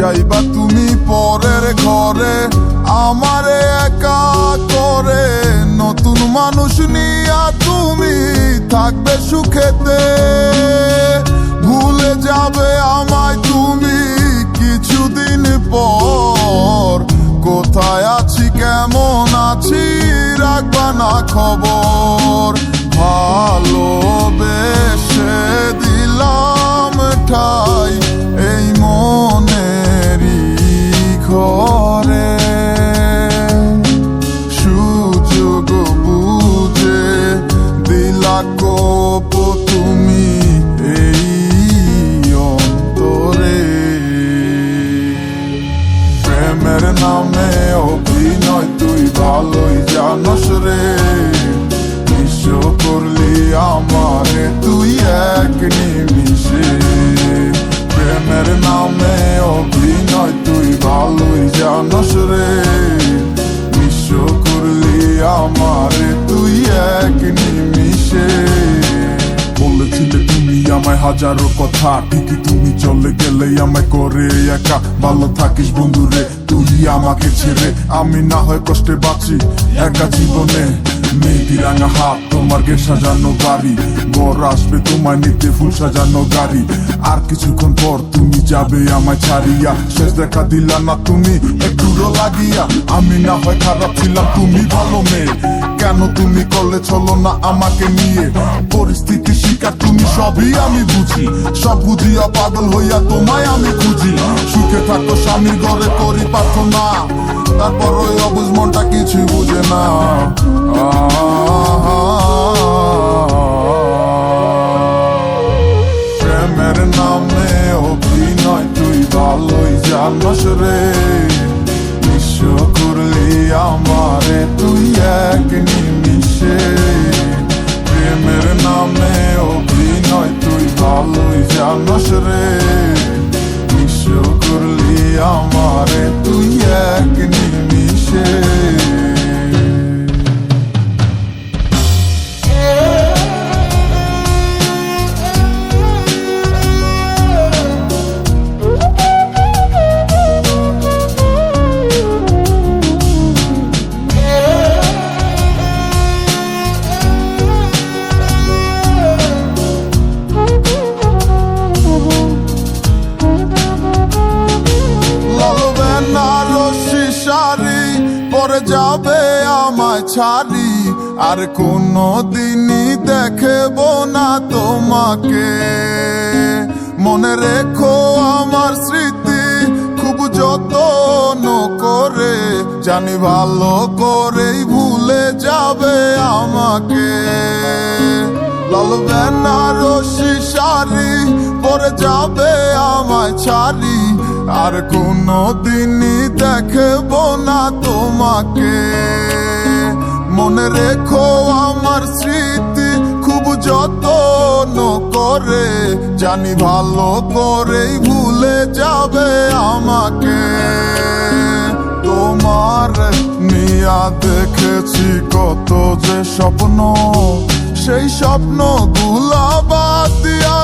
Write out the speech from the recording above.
যাইবা তুমি পরের ঘরে আমারে একা করে, নতুন মানুষ নিয়া তুমি থাকবে সুখেতে। ভুলে যাবে আমায় তুমি কিছুদিন পর, কোথায় আছি কেমন আছি রাখবা না খবর। ভালোবেসে দিলাম ঠাই এই মনেরই ঘরে, সুযোগ বুঝে দিলা কোপ তুমি এই অন্তরে। প্রেমের নামে অভিনয় তুই ভালোই জানস রে, বিশ্ব করলি আমারে তুই এক নিমিষে। প্রেমের নামে অভিনয় তুই ভালোই জানস রে, বিশ্ব করলি আমারে তুই এক নিমিষে। বলেছিলে তুমি আমায় হাজারো কথা, ঠিকই তুমি চলে গেলে আমায় করে একা। ভালো থাকিস বন্ধুরে তুই আমাকে ছেড়ে, আমি না হয় কষ্টে বাঁচি একা জীবনে। মেহেদি রাঙা হাত তোমার গে সাজানো গাড়ি, বর আসবে তোমায় নিতে ফুল সাজানো গাড়ি। আর কিছুক্ষণ পর তুমি যাবে আমায় ছাড়িয়া, শেষ দেখা দিলা না তুমি একটুরো লাগিয়া। আমি না হয় খারাপ ছিলাম তুমি ভালো মেয়ে, কেন তুমি করলে চলো না আমাকে নিয়ে। পরিস্থিতি শিকার তুমি সবই আমি বুঝি, সব বুঝিয়া পাগল হইয়া তোমায় আমি খুঁজি। সুখে থাকো স্বামীর ঘরে করি প্রার্থনা, তারপর ওই অবুঝ মনটা কিছুই বুঝে না। প্রেমের নামে অভিনয় তুই ভালোই জানস রে, বিশ্ব করলি আমারে তুই এক নিমিষে। প্রেমের নামে অভিনয় তুই ভালোই জানস রে, বিশ্ব করলি আমারে তুই এক নিমিষে। পরে যাবে আমায় ছাড়ি, আর কোনো দিনই দেখব না তোমাকে। মনে রেখো আমার স্মৃতি খুব যত্ন করে, জানি ভালো করেই ভুলে যাবে আমাকে। লাল বেনারসি শাড়ি পরে যাবে আমায় ছাড়ি, আর কোনো দিনই দেখব না তোমাকে। মনে রেখো আমার স্মৃতি খুব যত্ন করে, জানি ভালো করেই ভুলে যাবে আমাকে। তোমার নিয়া দেখেছি কত যে স্বপ্ন, সেই স্বপ্ন গুলা বাদ দিয়া